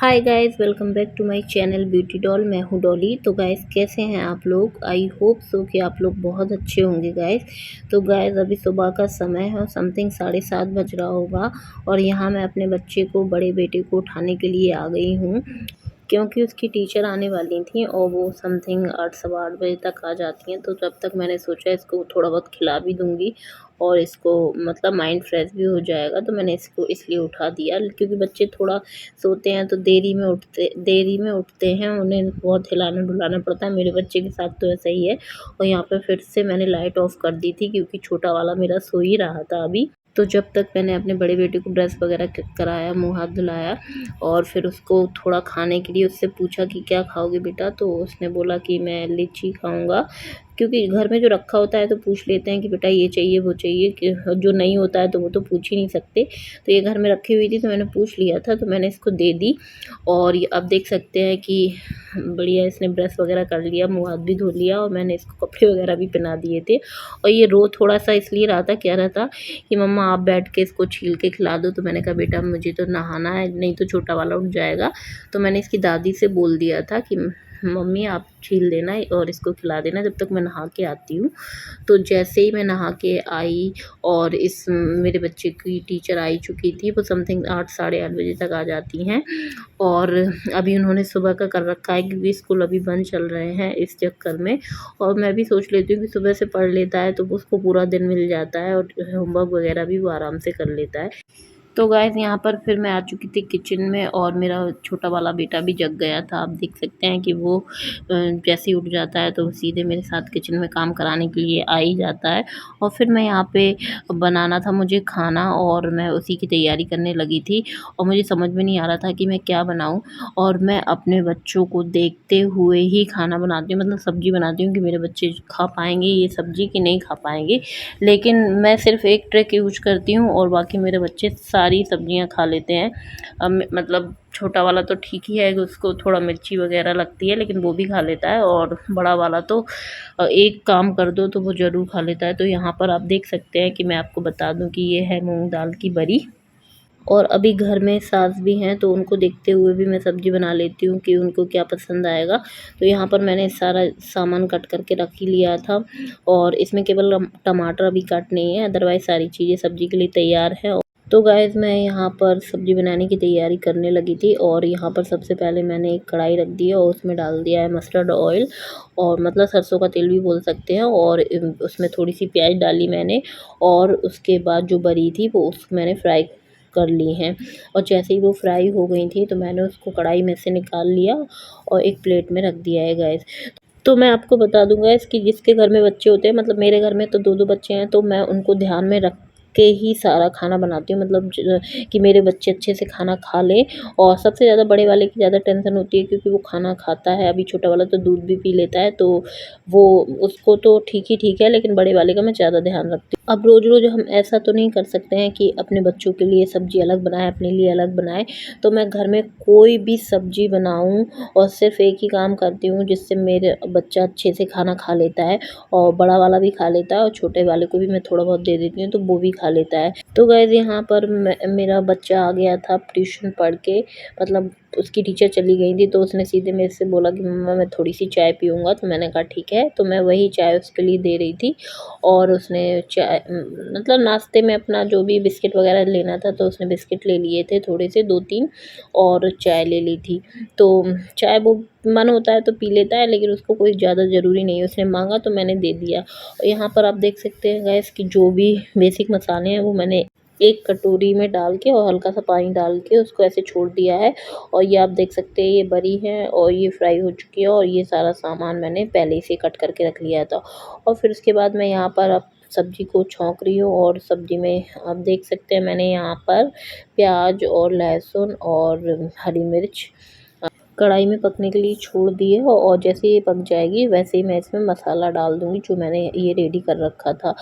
Hi guys, welcome back to my channel beauty doll. मैं हूँ डॉली। तो गाइस, कैसे हैं आप लोग? आई होप सो कि आप लोग बहुत अच्छे होंगे गाइस। तो गाइस, अभी सुबह का समय है, समथिंग 7:30 बज रहा होगा और यहाँ मैं अपने बच्चे को, बड़े बेटे को उठाने के लिए आ गई हूँ, क्योंकि उसकी टीचर आने वाली थी और वो समथिंग 8 सवा 8 बजे तक आ जाती हैं। तो तब तक मैंने सोचा इसको थोड़ा बहुत खिला भी दूँगी और इसको मतलब माइंड फ्रेश भी हो जाएगा। तो मैंने इसको इसलिए उठा दिया, क्योंकि बच्चे थोड़ा सोते हैं तो देरी में उठते हैं, उन्हें बहुत हिलाना-डुलाना पड़ता है। मेरे बच्चे के साथ तो ऐसा ही है। और यहाँ पे फिर से मैंने लाइट ऑफ़ कर दी थी, क्योंकि छोटा वाला मेरा सो ही रहा था अभी। तो जब तक मैंने अपने बड़े बेटे को ब्रश वगैरह कराया, मुँह हाथ धुलाया और फिर उसको थोड़ा खाने के लिए उससे पूछा कि क्या खाओगे बेटा? तो उसने बोला कि मैं लीची खाऊँगा, क्योंकि घर में जो रखा होता है तो पूछ लेते हैं कि बेटा ये चाहिए, वो चाहिए, कि जो नहीं होता है तो वो तो पूछ ही नहीं सकते। तो ये घर में रखी हुई थी तो मैंने पूछ लिया था, तो मैंने इसको दे दी। और ये अब देख सकते हैं कि बढ़िया इसने ब्रश वगैरह कर लिया, मुँह हाथ भी धो लिया और मैंने इसको कपड़े वगैरह भी पहना दिए थे। और ये रो थोड़ा-सा इसलिए रहा था, कह रहा था कि मम्मा आप बैठ के इसको छील के खिला दो। तो मैंने कहा बेटा मुझे तो नहाना है, नहीं तो छोटा वाला उठ जाएगा। तो मैंने इसकी दादी से बोल दिया था कि मम्मी आप छील देना और इसको खिला देना जब तक मैं नहा के आती हूँ। तो जैसे ही मैं नहा के आई और इस मेरे बच्चे की टीचर आई चुकी थी, वो समथिंग 8 साढ़े 8 बजे तक आ जाती हैं। और अभी उन्होंने सुबह का कर रखा है, क्योंकि स्कूल अभी बंद चल रहे हैं इस चक्कर में। और मैं भी सोच लेती हूँ कि सुबह से पढ़ लेता है तो उसको पूरा दिन मिल जाता है और होमवर्क वगैरह भी वो आराम से कर लेता है। तो गाइस, यहाँ पर फिर मैं आ चुकी थी किचन में और मेरा छोटा वाला बेटा भी जग गया था। आप देख सकते हैं कि वो जैसे ही उठ जाता है तो सीधे मेरे साथ किचन में काम कराने के लिए आ ही जाता है। और फिर मैं यहाँ पे बनाना था मुझे खाना और मैं उसी की तैयारी करने लगी थी और मुझे समझ में नहीं आ रहा था कि मैं क्या बनाऊँ। और मैं अपने बच्चों को देखते हुए ही खाना बनाती हूँ, मतलब सब्ज़ी बनाती हूँ कि मेरे बच्चे खा पाएँगे ये सब्ज़ी कि नहीं खा पाएँगे। लेकिन मैं सिर्फ़ एक ट्रिक यूज़ करती हूँ और बाकी मेरे बच्चे सारी सब्ज़ियाँ खा लेते हैं। मतलब छोटा वाला तो ठीक ही है कि उसको थोड़ा मिर्ची वग़ैरह लगती है, लेकिन वो भी खा लेता है। और बड़ा वाला तो एक काम कर दो तो वो ज़रूर खा लेता है। तो यहाँ पर आप देख सकते हैं कि मैं आपको बता दूँ कि ये है मूँग दाल की बरी। और अभी घर में सास भी हैं तो उनको देखते हुए भी मैं सब्ज़ी बना लेती हूँ कि उनको क्या पसंद आएगा। तो यहाँ पर मैंने सारा सामान कट करके रख ही लिया था और इसमें केवल टमाटर अभी कट नहीं है, अदरवाइज़ सारी चीज़ें सब्ज़ी के लिए तैयार हैं। तो गाइज़, मैं यहाँ पर सब्ज़ी बनाने की तैयारी करने लगी थी और यहाँ पर सबसे पहले मैंने एक कढ़ाई रख दी है और उसमें डाल दिया है मस्टर्ड ऑयल, और मतलब सरसों का तेल भी बोल सकते हैं। और उसमें थोड़ी सी प्याज डाली मैंने और उसके बाद जो बरी थी वो मैंने फ्राई कर ली हैं। और जैसे ही वो फ्राई हो गई थी तो मैंने उसको कढ़ाई में से निकाल लिया और एक प्लेट में रख दिया है गाइस। तो मैं आपको बता दूँ गाइस कि जिसके घर में बच्चे होते हैं, मतलब मेरे घर में तो 2-2 बच्चे हैं, तो मैं उनको ध्यान में रख के ही सारा खाना बनाती हूँ, मतलब कि मेरे बच्चे अच्छे से खाना खा लें। और सबसे ज़्यादा बड़े वाले की ज़्यादा टेंशन होती है, क्योंकि वो खाना खाता है। अभी छोटा वाला तो दूध भी पी लेता है, तो वो उसको तो ठीक ही ठीक है, लेकिन बड़े वाले का मैं ज़्यादा ध्यान रखती हूँ। अब रोज़-रोज़ हम ऐसा तो नहीं कर सकते हैं कि अपने बच्चों के लिए सब्ज़ी अलग बनाएँ, अपने लिए अलग बनाएँ। तो मैं घर में कोई भी सब्ज़ी बनाऊँ और सिर्फ़ एक ही काम करती हूँ, जिससे मेरे बच्चा अच्छे से खाना खा लेता है और बड़ा वाला भी खा लेता है और छोटे वाले को भी मैं थोड़ा बहुत दे देती हूँ तो वो भी खा लेता है। तो गाइज़, यहाँ पर मेरा बच्चा आ गया था ट्यूशन पढ़ के, मतलब उसकी टीचर चली गई थी, तो उसने सीधे मेरे से बोला कि मम्मा मैं थोड़ी सी चाय पीऊँगा। तो मैंने कहा ठीक है, तो मैं वही चाय उसके लिए दे रही थी। और उसने चाय मतलब नाश्ते में अपना जो भी बिस्किट वगैरह लेना था तो उसने बिस्किट ले लिए थे थोड़े से 2-3 और चाय ले ली थी। तो चाय वो मन होता है तो पी लेता है, लेकिन उसको कोई ज़्यादा ज़रूरी नहीं है। उसने माँगा तो मैंने दे दिया। और यहाँ पर आप देख सकते हैं गैस कि जो भी बेसिक मसाले हैं वो मैंने एक कटोरी में डाल के और हल्का सा पानी डाल के उसको ऐसे छोड़ दिया है। और ये आप देख सकते हैं ये बरी है और ये फ्राई हो चुकी है और ये सारा सामान मैंने पहले से कट करके रख लिया था। और फिर उसके बाद मैं यहाँ पर अब सब्ज़ी को छौंक रही हूँ और सब्ज़ी में आप देख सकते हैं मैंने यहाँ पर प्याज और लहसुन और हरी मिर्च कढ़ाई में पकने के लिए छोड़ दी है और जैसे ये पक जाएगी वैसे ही मैं इसमें मसाला डाल दूँगी जो मैंने ये रेडी कर रखा था।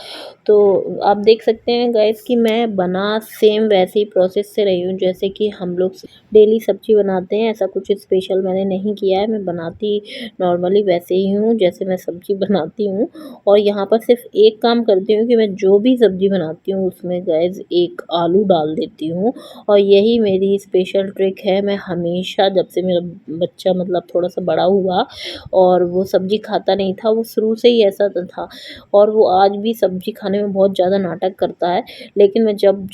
तो आप देख सकते हैं गाइस कि मैं बना सेम वैसे ही प्रोसेस से रही हूँ जैसे कि हम लोग डेली सब्ज़ी बनाते हैं। ऐसा कुछ स्पेशल मैंने नहीं किया है, मैं बनाती नॉर्मली वैसे ही हूँ जैसे मैं सब्ज़ी बनाती हूँ। और यहाँ पर सिर्फ़ एक काम करती हूँ कि मैं जो भी सब्ज़ी बनाती हूँ उसमें गाइस एक आलू डाल देती हूँ और यही मेरी स्पेशल ट्रिक है। मैं हमेशा जब से मेरा बच्चा मतलब थोड़ा-सा बड़ा हुआ और वो सब्ज़ी खाता नहीं था, वो शुरू से ही ऐसा था और वो आज भी सब्ज़ी खाने में बहुत ज़्यादा नाटक करता है। लेकिन मैं जब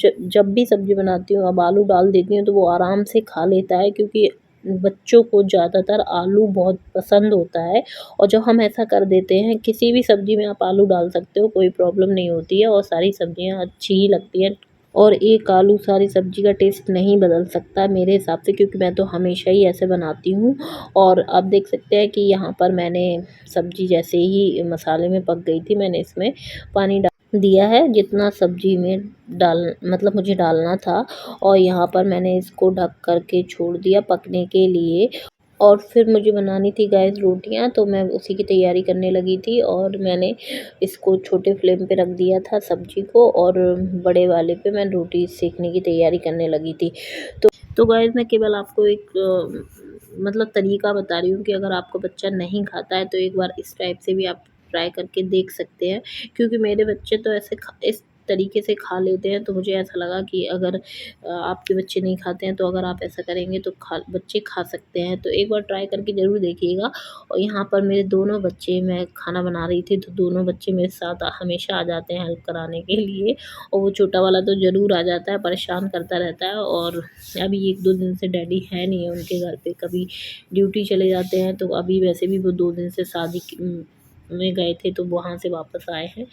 भी सब्ज़ी बनाती हूँ, अब आलू डाल देती हूँ तो वो आराम से खा लेता है क्योंकि बच्चों को ज़्यादातर आलू बहुत पसंद होता है। और जब हम ऐसा कर देते हैं, किसी भी सब्ज़ी में आप आलू डाल सकते हो, कोई प्रॉब्लम नहीं होती है और सारी सब्ज़ियाँ अच्छी ही लगती हैं। और एक आलू सारी सब्ज़ी का टेस्ट नहीं बदल सकता मेरे हिसाब से, क्योंकि मैं तो हमेशा ही ऐसे बनाती हूँ। और आप देख सकते हैं कि यहाँ पर मैंने सब्ज़ी जैसे ही मसाले में पक गई थी, मैंने इसमें पानी डाल दिया है जितना सब्ज़ी में डाल मतलब मुझे डालना था। और यहाँ पर मैंने इसको ढक कर के छोड़ दिया पकने के लिए। और फिर मुझे बनानी थी गाइस रोटियाँ, तो मैं उसी की तैयारी करने लगी थी और मैंने इसको छोटे फ्लेम पे रख दिया था सब्ज़ी को और बड़े वाले पे मैं रोटी सेकने की तैयारी करने लगी थी। तो गाइस मैं केवल आपको एक मतलब तरीका बता रही हूँ कि अगर आपका बच्चा नहीं खाता है तो एक बार इस टाइप से भी आप ट्राई करके देख सकते हैं, क्योंकि मेरे बच्चे तो इस तरीके से खा लेते हैं। तो मुझे ऐसा लगा कि अगर आपके बच्चे नहीं खाते हैं तो अगर आप ऐसा करेंगे तो बच्चे खा सकते हैं। तो एक बार ट्राई करके ज़रूर देखिएगा। और यहाँ पर मेरे दोनों बच्चे, मैं खाना बना रही थी तो दोनों बच्चे मेरे साथ हमेशा आ जाते हैं हेल्प कराने के लिए। और वो छोटा वाला तो ज़रूर आ जाता है, परेशान करता रहता है। और अभी 1-2 दिन से डैडी है नहीं है उनके घर पे, कभी ड्यूटी चले जाते हैं, तो अभी वैसे भी वो 2 दिन से में गए थे तो वहाँ से वापस आए हैं।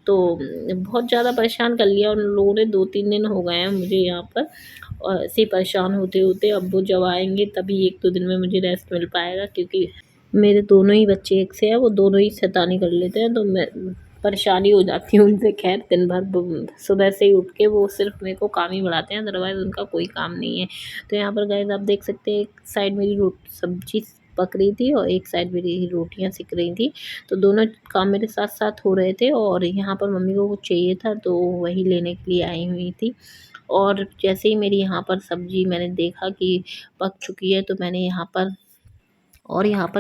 तो बहुत ज़्यादा परेशान कर लिया उन लोगों ने, 2-3 दिन हो गए हैं मुझे यहाँ पर और ऐसे ही परेशान होते-होते। अब वो जब आएँगे तभी 1-2 दिन में मुझे रेस्ट मिल पाएगा, क्योंकि मेरे दोनों ही बच्चे एक से हैं, वो दोनों ही शैतानी कर लेते हैं, तो मैं परेशानी हो जाती है उनसे। खैर दिन भर सुबह से ही उठ के वो सिर्फ मेरे को काम ही बढ़ाते हैं, अदरवाइज़ उनका कोई काम नहीं है। तो यहाँ पर गाइस आप देख सकते हैं, एक साइड मेरी सब्जी पक रही थी और एक साइड मेरी रोटियां सिक रही थी। तो दोनों काम मेरे साथ साथ हो रहे थे और यहाँ पर मम्मी को कुछ चाहिए था तो वही लेने के लिए आई हुई थी। और जैसे ही मेरी यहाँ पर सब्जी मैंने देखा कि पक चुकी है, तो मैंने यहाँ पर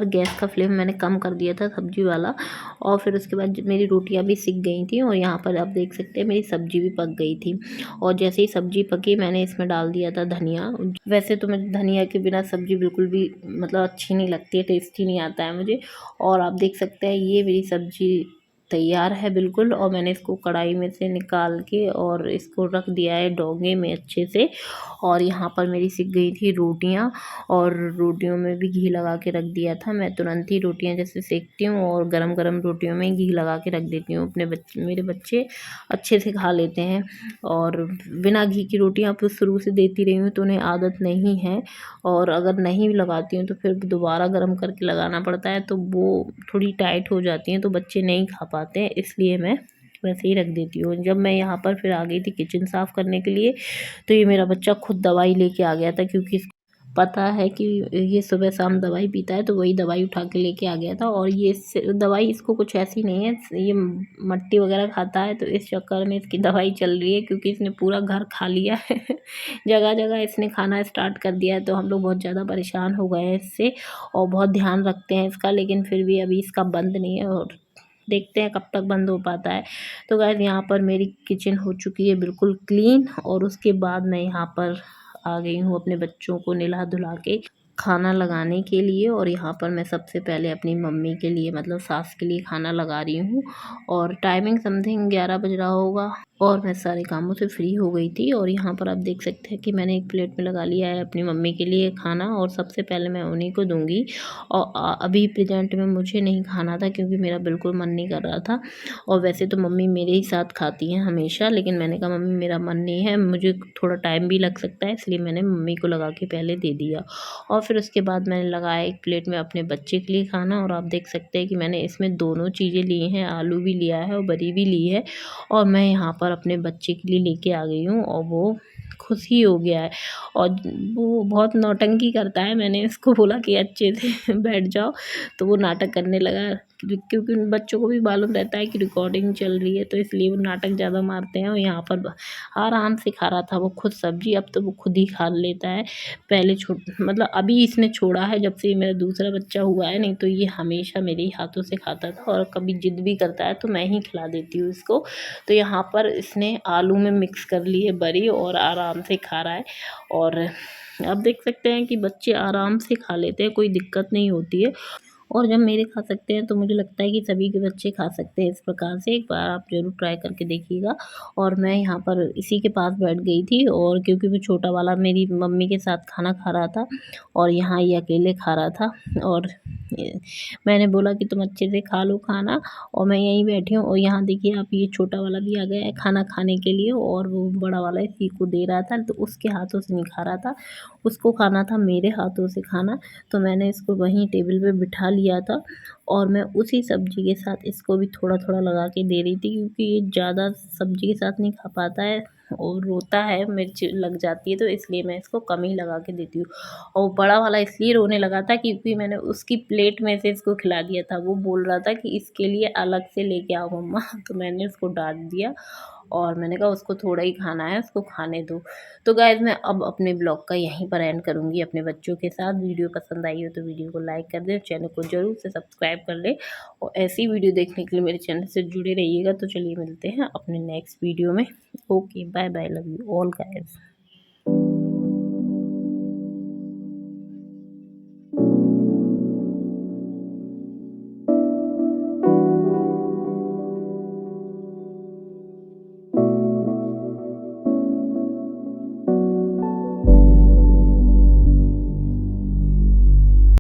गैस का फ्लेम मैंने कम कर दिया था सब्ज़ी वाला। और फिर उसके बाद मेरी रोटियां भी सिक गई थी और यहाँ पर आप देख सकते हैं मेरी सब्ज़ी भी पक गई थी। और जैसे ही सब्ज़ी पकी मैंने इसमें डाल दिया था धनिया। वैसे तो मैं धनिया के बिना सब्ज़ी बिल्कुल भी मतलब अच्छी नहीं लगती है, टेस्ट ही नहीं आता है मुझे। और आप देख सकते हैं ये मेरी सब्ज़ी तैयार है बिल्कुल। और मैंने इसको कढ़ाई में से निकाल के और इसको रख दिया है डोंगे में अच्छे से। और यहाँ पर मेरी सिक गई थी रोटियाँ और रोटियों में भी घी लगा के रख दिया था। मैं तुरंत ही रोटियाँ जैसे सेकती हूँ और गरम गरम रोटियों में घी लगा के रख देती हूँ। मेरे बच्चे अच्छे से खा लेते हैं। और बिना घी की रोटियाँ अब शुरू से देती रही हूँ तो उन्हें आदत नहीं है। और अगर नहीं लगाती हूँ तो फिर दोबारा गर्म करके लगाना पड़ता है, तो वो थोड़ी टाइट हो जाती हैं तो बच्चे नहीं खा पाते हैं, इसलिए मैं वैसे ही रख देती हूँ। जब मैं यहाँ पर फिर आ गई थी किचन साफ़ करने के लिए, तो ये मेरा बच्चा खुद दवाई लेके आ गया था, क्योंकि इसको पता है कि ये सुबह शाम दवाई पीता है, तो वही दवाई उठा के लेके आ गया था। और ये दवाई इसको कुछ ऐसी नहीं है, ये मट्टी वगैरह खाता है तो इस चक्कर में इसकी दवाई चल रही है, क्योंकि इसने पूरा घर खा लिया है जगह जगह इसने खाना स्टार्ट कर दिया है। तो हम लोग बहुत ज़्यादा परेशान हो गए हैं इससे और बहुत ध्यान रखते हैं इसका, लेकिन फिर भी अभी इसका बंद नहीं है और देखते हैं कब तक बंद हो पाता है। तो गाइस यहाँ पर मेरी किचन हो चुकी है बिल्कुल क्लीन। और उसके बाद मैं यहाँ पर आ गई हूँ अपने बच्चों को नहला धुला के खाना लगाने के लिए। और यहाँ पर मैं सबसे पहले अपनी मम्मी के लिए मतलब सास के लिए खाना लगा रही हूँ। और टाइमिंग समथिंग 11 बज रहा होगा और मैं सारे कामों से फ्री हो गई थी। और यहाँ पर आप देख सकते हैं कि मैंने एक प्लेट में लगा लिया है अपनी मम्मी के लिए खाना और सबसे पहले मैं उन्हीं को दूंगी। और अभी प्रेजेंट में मुझे नहीं खाना था क्योंकि मेरा बिल्कुल मन नहीं कर रहा था। और वैसे तो मम्मी मेरे ही साथ खाती हैं हमेशा, लेकिन मैंने कहा मम्मी मेरा मन नहीं है, मुझे थोड़ा टाइम भी लग सकता है, इसलिए मैंने मम्मी को लगा के पहले दे दिया। और फिर उसके बाद मैंने लगाया एक प्लेट में अपने बच्चे के लिए खाना। और आप देख सकते हैं कि मैंने इसमें दोनों चीज़ें ली हैं, आलू भी लिया है और बरी भी ली है। और मैं यहाँ पर अपने बच्चे के लिए लेके आ गई हूँ और वो खुश ही हो गया है और वो बहुत नौटंकी करता है। मैंने इसको बोला कि अच्छे से बैठ जाओ, तो वो नाटक करने लगा, क्योंकि उन बच्चों को भी मालूम रहता है कि रिकॉर्डिंग चल रही है, तो इसलिए वो नाटक ज़्यादा मारते हैं। और यहाँ पर आराम से खा रहा था वो खुद सब्जी, अब तो वो खुद ही खा लेता है। पहले मतलब अभी इसने छोड़ा है जब से ये मेरा दूसरा बच्चा हुआ है, नहीं तो ये हमेशा मेरे ही हाथों से खाता था और कभी जिद भी करता है तो मैं ही खिला देती हूँ इसको। तो यहाँ पर इसने आलू में मिक्स कर लिए बड़ी और आराम से खा रहा है। और आप देख सकते हैं कि बच्चे आराम से खा लेते हैं, कोई दिक्कत नहीं होती है। और जब मेरे खा सकते हैं तो मुझे लगता है कि सभी के बच्चे खा सकते हैं इस प्रकार से। एक बार आप ज़रूर ट्राई करके देखिएगा। और मैं यहाँ पर इसी के पास बैठ गई थी, और क्योंकि वो छोटा वाला मेरी मम्मी के साथ खाना खा रहा था और यहाँ ये अकेले खा रहा था। और मैंने बोला कि तुम अच्छे से खा लो खाना, और मैं यहीं बैठी हूँ। और यहाँ देखिए आप, ये छोटा वाला भी आ गया है खाना खाने के लिए, और वो बड़ा वाला इसी को दे रहा था, तो उसके हाथों से नहीं खा रहा था, उसको खाना था मेरे हाथों से खाना। तो मैंने इसको वहीं टेबल पे बिठा लिया था, और मैं उसी सब्ज़ी के साथ इसको भी थोड़ा-थोड़ा लगा के दे रही थी, क्योंकि ये ज़्यादा सब्ज़ी के साथ नहीं खा पाता है और रोता है, मिर्च लग जाती है, तो इसलिए मैं इसको कम ही लगा के देती हूँ। और वो बड़ा वाला इसलिए रोने लगा था क्योंकि मैंने उसकी प्लेट में से इसको खिला दिया था। वो बोल रहा था कि इसके लिए अलग से लेके आओ मम्मा, तो मैंने उसको डाँट दिया और मैंने कहा उसको थोड़ा ही खाना है, उसको खाने दो। तो गाइज़ मैं अब अपने ब्लॉग का यहीं पर एंड करूँगी अपने बच्चों के साथ। वीडियो पसंद आई हो तो वीडियो को लाइक कर दें, चैनल को ज़रूर से सब्सक्राइब कर लें, और ऐसी वीडियो देखने के लिए मेरे चैनल से जुड़े रहिएगा। तो चलिए मिलते हैं अपने नेक्स्ट वीडियो में। Okay, bye bye, love you all guys.